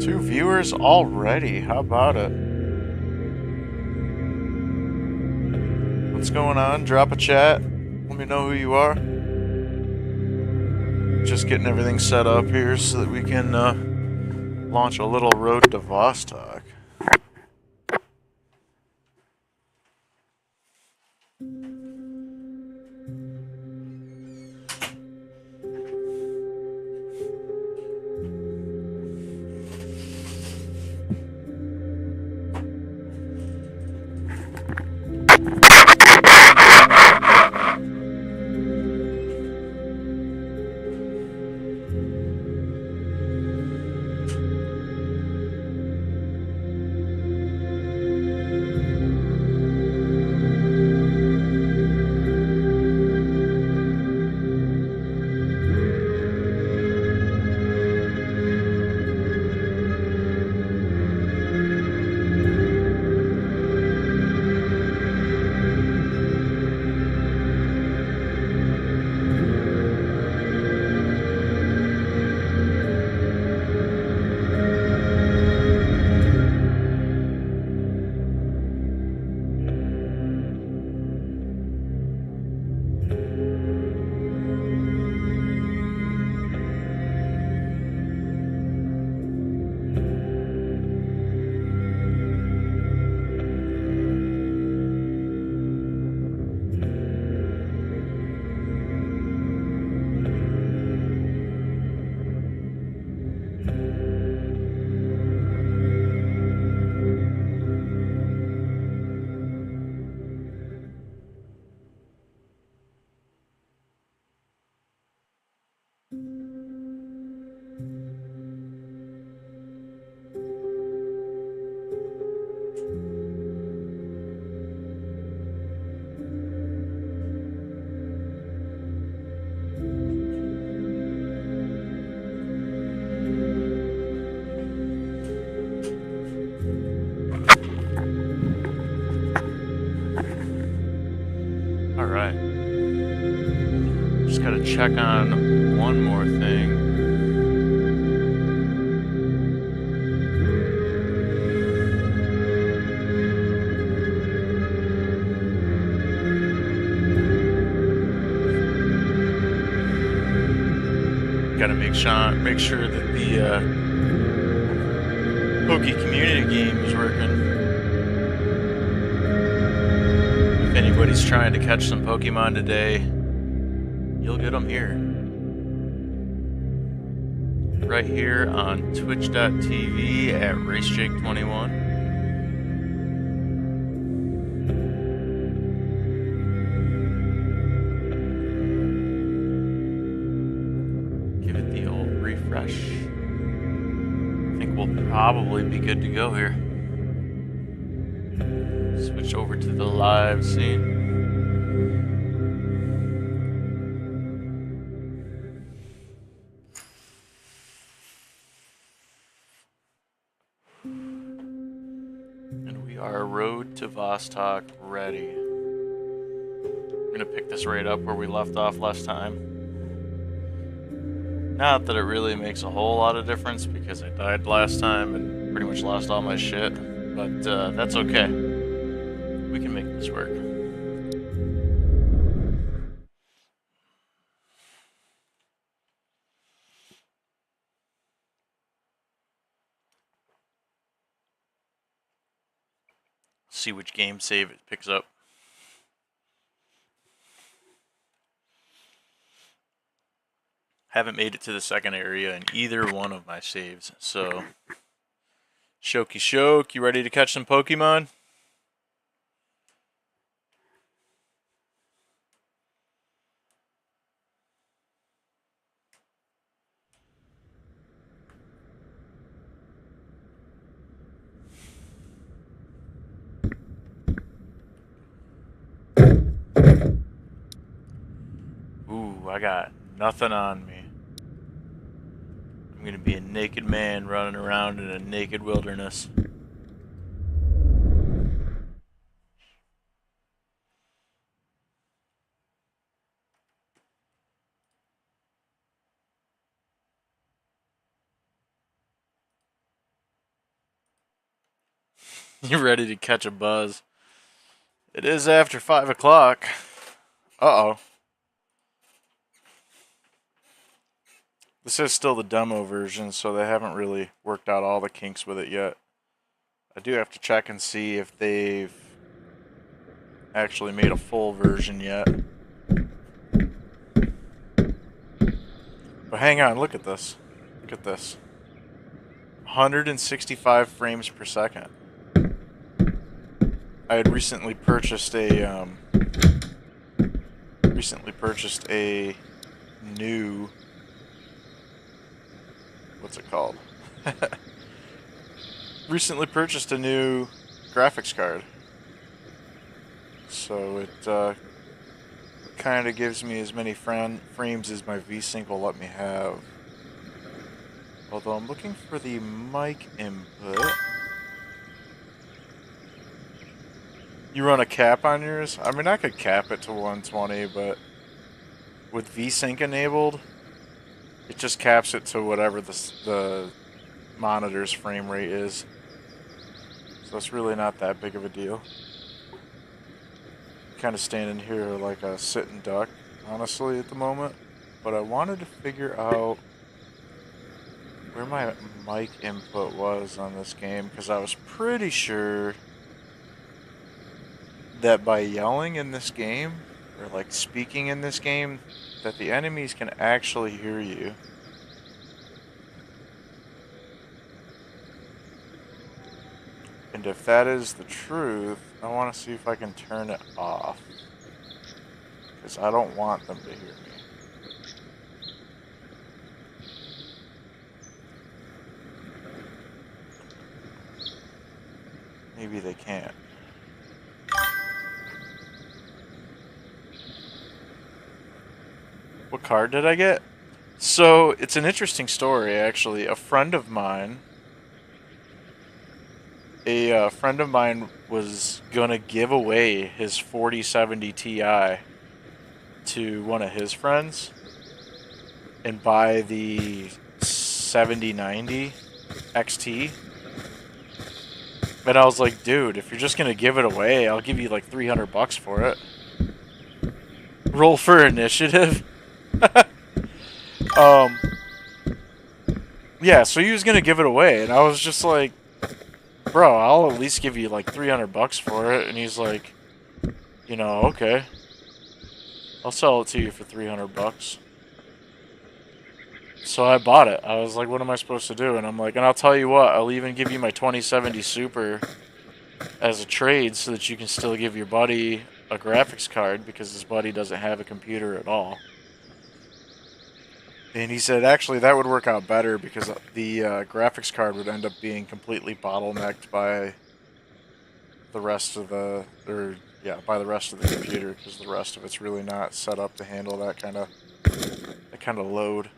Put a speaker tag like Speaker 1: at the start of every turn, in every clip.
Speaker 1: 2 viewers already. How about it? What's going on? Drop a chat. Let me know who you are. Just getting everything set up here so that we can launch a little road to Vostok. Alright. Just gotta check on one more thing. Gotta make sure that the Poke community game is working. If anybody's trying to catch some Pokemon today, you'll get them here. Right here on twitch.tv at racejake21. Give it the old refresh. I think we'll probably be good to go here. Switch over to the live scene. And we are road to Vostok ready. I'm gonna pick this right up where we left off last time. Not that it really makes a whole lot of difference because I died last time and pretty much lost all my shit, but that's okay. We can make this work. See which game save it picks up. Haven't made it to the second area in either one of my saves, so Shoky Shoke, you ready to catch some Pokemon? Ooh, I got nothing on me. I'm gonna be a naked man running around in a naked wilderness. You ready to catch a buzz? It is after 5 o'clock. Uh-oh. This is still the demo version, so they haven't really worked out all the kinks with it yet. I do have to check and see if they've actually made a full version yet. But hang on, look at this. Look at this. 165 frames per second. I had recently purchased a new, what's it called? Recently purchased a new graphics card. So it kind of gives me as many frames as my VSync will let me have. Although I'm looking for the mic input. You run a cap on yours? I mean, I could cap it to 120, but with VSync enabled, it just caps it to whatever the monitor's frame rate is. So it's really not that big of a deal. Kind of standing here like a sitting duck, honestly, at the moment. But I wanted to figure out where my mic input was on this game, because I was pretty sure that by yelling in this game, or like speaking in this game, that the enemies can actually hear you. And if that is the truth, I want to see if I can turn it off. Because I don't want them to hear me. Maybe they can't. What card did I get? So, it's an interesting story, actually. A friend of mine was gonna give away his 4070 Ti to one of his friends and buy the 7090 XT. And I was like, dude, if you're just gonna give it away, I'll give you like 300 bucks for it. Roll for initiative. Yeah, so he was gonna give it away, and I was just like, bro, I'll at least give you like 300 bucks for it. And he's like, you know, okay, I'll sell it to you for 300 bucks. So I bought it. I was like, what am I supposed to do? And I'm like, and I'll tell you what, I'll even give you my 2070 Super as a trade so that you can still give your buddy a graphics card, because his buddy doesn't have a computer at all. And he said, actually, that would work out better, because the graphics card would end up being completely bottlenecked by the rest of the, by the rest of the computer, because the rest of it's really not set up to handle that kind of load.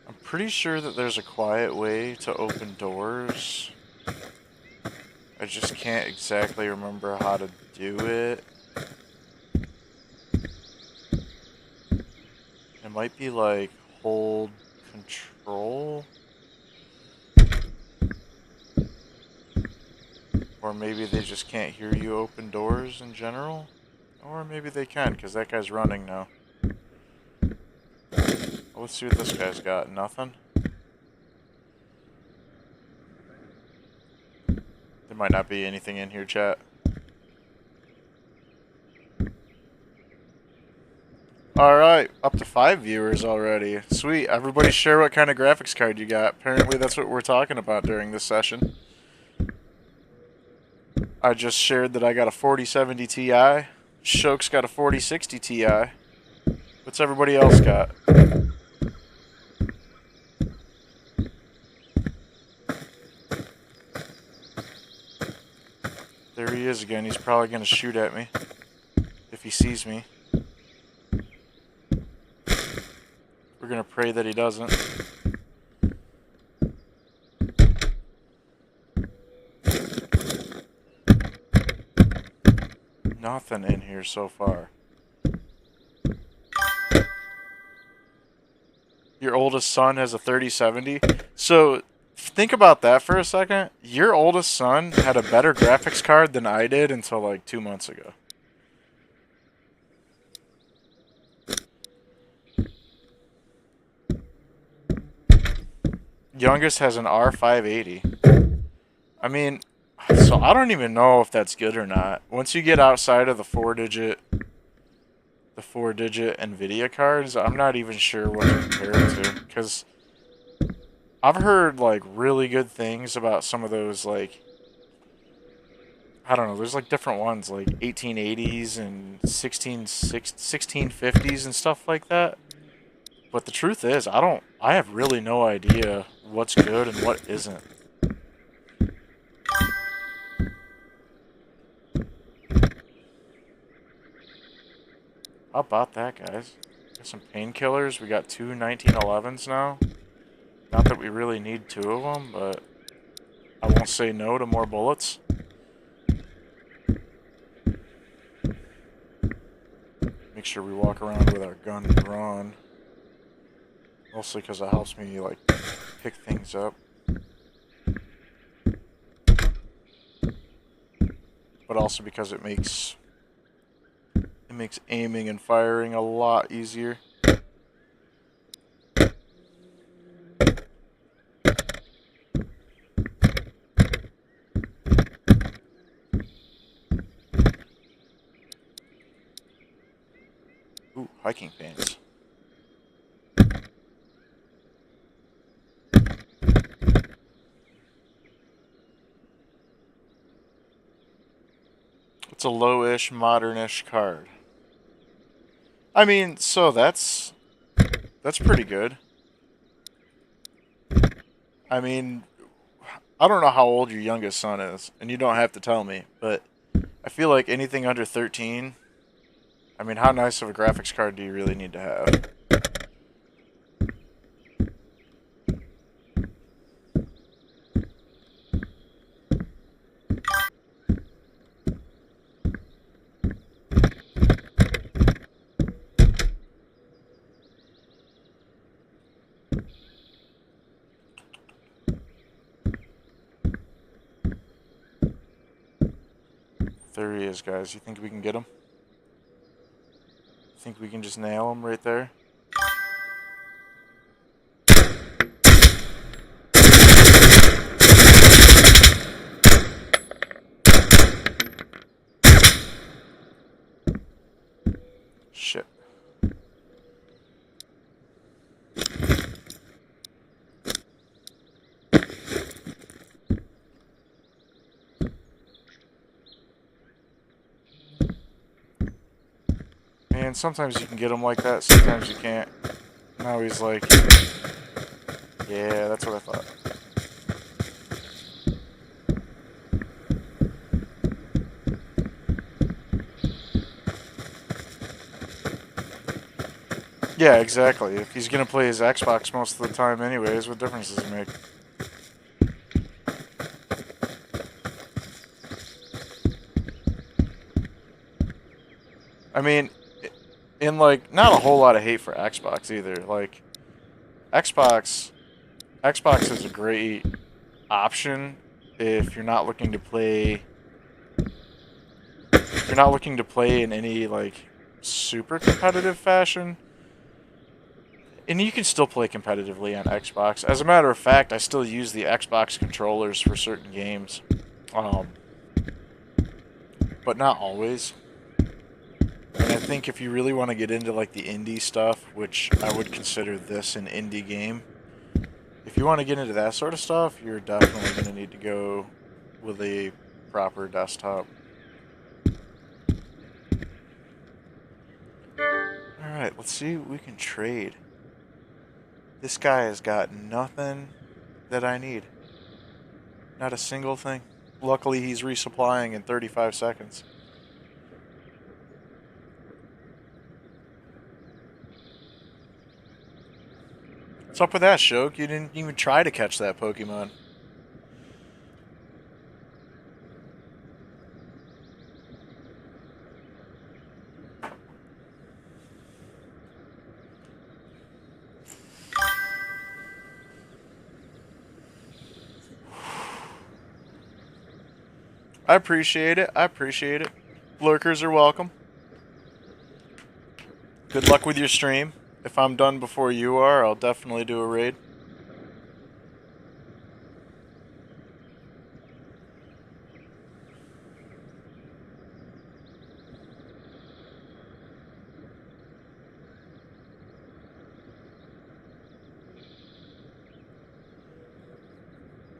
Speaker 1: I'm pretty sure that there's a quiet way to open doors. I just can't exactly remember how to do it. It might be like hold control. Or maybe they just can't hear you open doors in general. Or maybe they can, because that guy's running now. Well, let's see what this guy's got. Nothing? There might not be anything in here, chat. Alright, up to 5 viewers already. Sweet. Everybody share what kind of graphics card you got. Apparently that's what we're talking about during this session. I just shared that I got a 4070 Ti. Shoke's got a 4060 Ti. What's everybody else got? There he is again. He's probably going to shoot at me if he sees me. We're going to pray that he doesn't. Nothing in here so far. Your oldest son has a 3070. So think about that for a second. Your oldest son had a better graphics card than I did until like 2 months ago. Youngest has an R580. I mean, so I don't even know if that's good or not. Once you get outside of the four-digit NVIDIA cards, I'm not even sure what to compare it to. Because I've heard, like, really good things about some of those, like, I don't know, there's, like, different ones, like 1880s and 1650s and stuff like that. But the truth is, I have really no idea what's good and what isn't. How about that, guys? Got some painkillers. We got two 1911s now. Not that we really need two of them, but I won't say no to more bullets. Make sure we walk around with our gun drawn. Mostly because it helps me, like, pick things up. But also because it makes aiming and firing a lot easier. Ooh, hiking pants. It's a low-ish, modern-ish card. I mean, so that's pretty good. I mean, I don't know how old your youngest son is, and you don't have to tell me, but I feel like anything under 13, I mean, how nice of a graphics card do you really need to have? There he is, guys. You think we can get him? Think we can just nail him right there? Shit. Man, sometimes you can get him like that, sometimes you can't. Now he's like, yeah, that's what I thought. Yeah, exactly. If he's gonna play his Xbox most of the time anyways, what difference does it make? I mean, in like, not a whole lot of hate for Xbox either. Like, Xbox is a great option if you're not looking to play in any like super competitive fashion. And you can still play competitively on Xbox. As a matter of fact, I still use the Xbox controllers for certain games. But not always. And I think if you really want to get into like the indie stuff, which I would consider this an indie game, if you want to get into that sort of stuff, you're definitely going to need to go with a proper desktop. Alright, let's see what we can trade. This guy has got nothing that I need. Not a single thing. Luckily, he's resupplying in 35 seconds. What's up with that, Shoke? You didn't even try to catch that Pokemon. I appreciate it. I appreciate it. Lurkers are welcome. Good luck with your stream. If I'm done before you are, I'll definitely do a raid.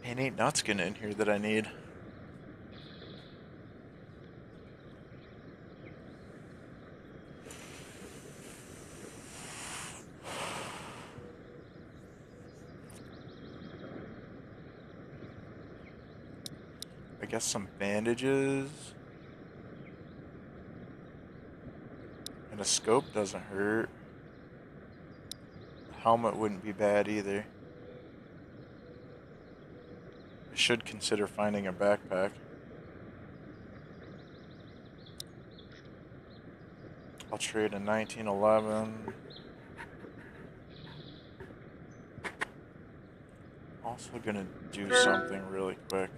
Speaker 1: Man, ain't Nutskin in here that I need. I guess some bandages. And a scope doesn't hurt. A helmet wouldn't be bad either. I should consider finding a backpack. I'll trade a 1911. Also gonna do something really quick.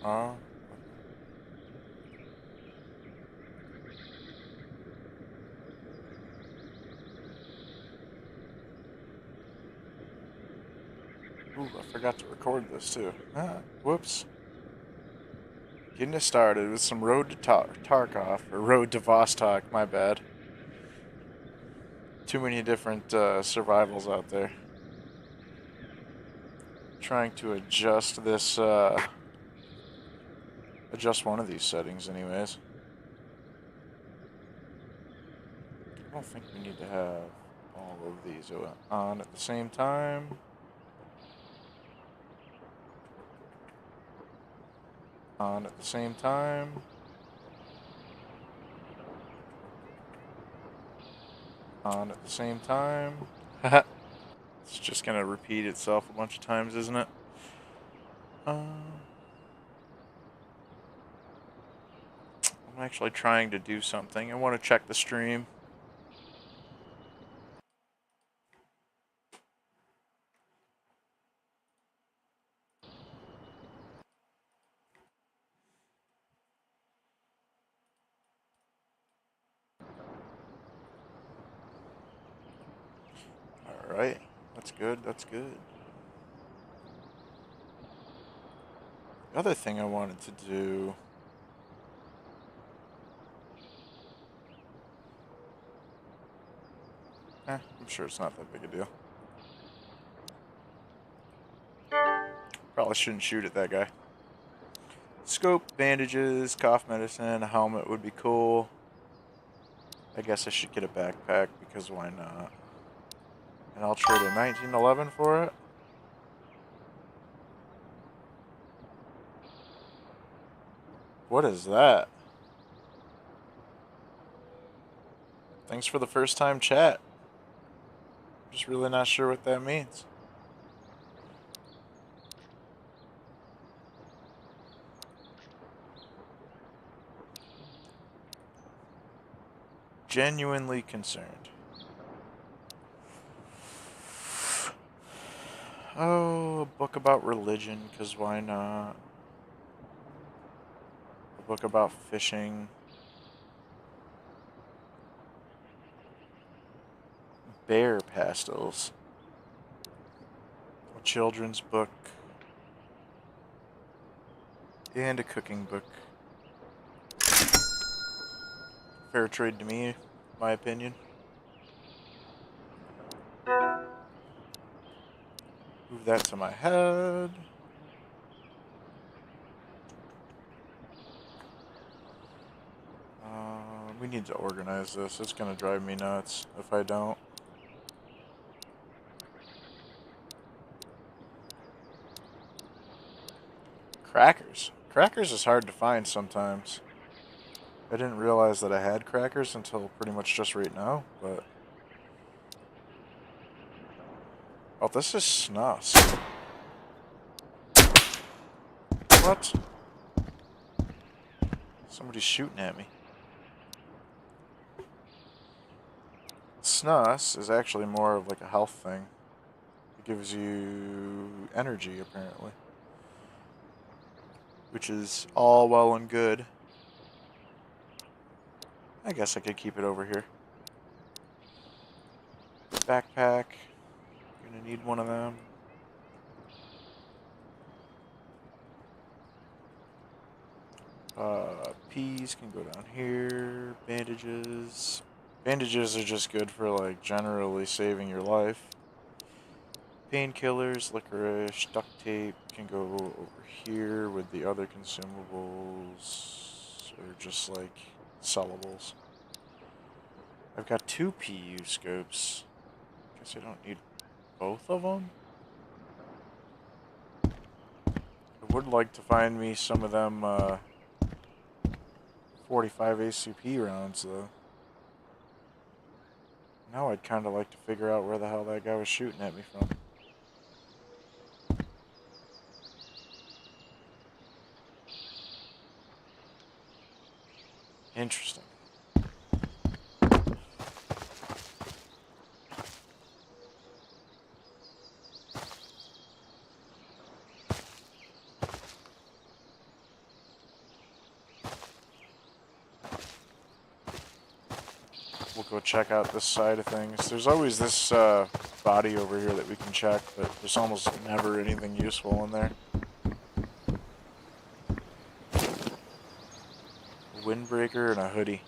Speaker 1: Oh. Ooh, I forgot to record this too. Ah, whoops. Getting it started with some Road to Tarkov, or Road to Vostok, my bad. Too many different survivals out there. Trying to adjust this, adjust one of these settings anyways. I don't think we need to have all of these on at the same time. On at the same time. On at the same time. It's just gonna repeat itself a bunch of times, isn't it? I'm actually trying to do something. I want to check the stream. Alright, that's good, that's good. The other thing I wanted to do... I'm sure it's not that big a deal. Probably shouldn't shoot at that guy. Scope, bandages, cough medicine, a helmet would be cool. I guess I should get a backpack, because why not? And I'll trade a 1911 for it. What is that? Thanks for the first time chat. Just really not sure what that means. Genuinely concerned. Oh, a book about religion, because why not? A book about fishing. Bear pastels. A children's book. And a cooking book. Fair trade to me, my opinion. Move that to my head. We need to organize this. It's gonna drive me nuts if I don't. Crackers. Crackers is hard to find sometimes. I didn't realize that I had crackers until pretty much just right now, but... Oh, this is snus. What? Somebody's shooting at me. Snus is actually more of like a health thing. It gives you energy, apparently. Which is all well and good. I guess I could keep it over here. Backpack. Gonna need one of them. Peas can go down here. Bandages. Bandages are just good for, like, generally saving your life. Painkillers, licorice, duct tape can go over here with the other consumables. Or just, like, sellables. I've got 2 PU scopes. Guess I don't need both of them? I would like to find me some of them, 45 ACP rounds, though. Now I'd kind of like to figure out where the hell that guy was shooting at me from. Interesting. We'll go check out this side of things. There's always this body over here that we can check, but there's almost never anything useful in there. A windbreaker and a hoodie.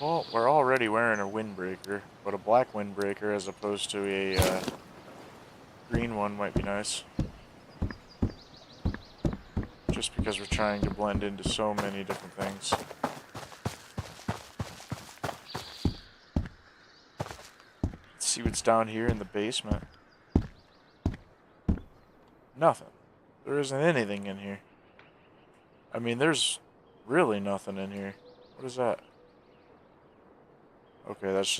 Speaker 1: Well, we're already wearing a windbreaker, but a black windbreaker as opposed to a green one might be nice. Just because we're trying to blend into so many different things. Let's see what's down here in the basement. Nothing. There isn't anything in here. I mean, there's really nothing in here. What is that? Okay, that's just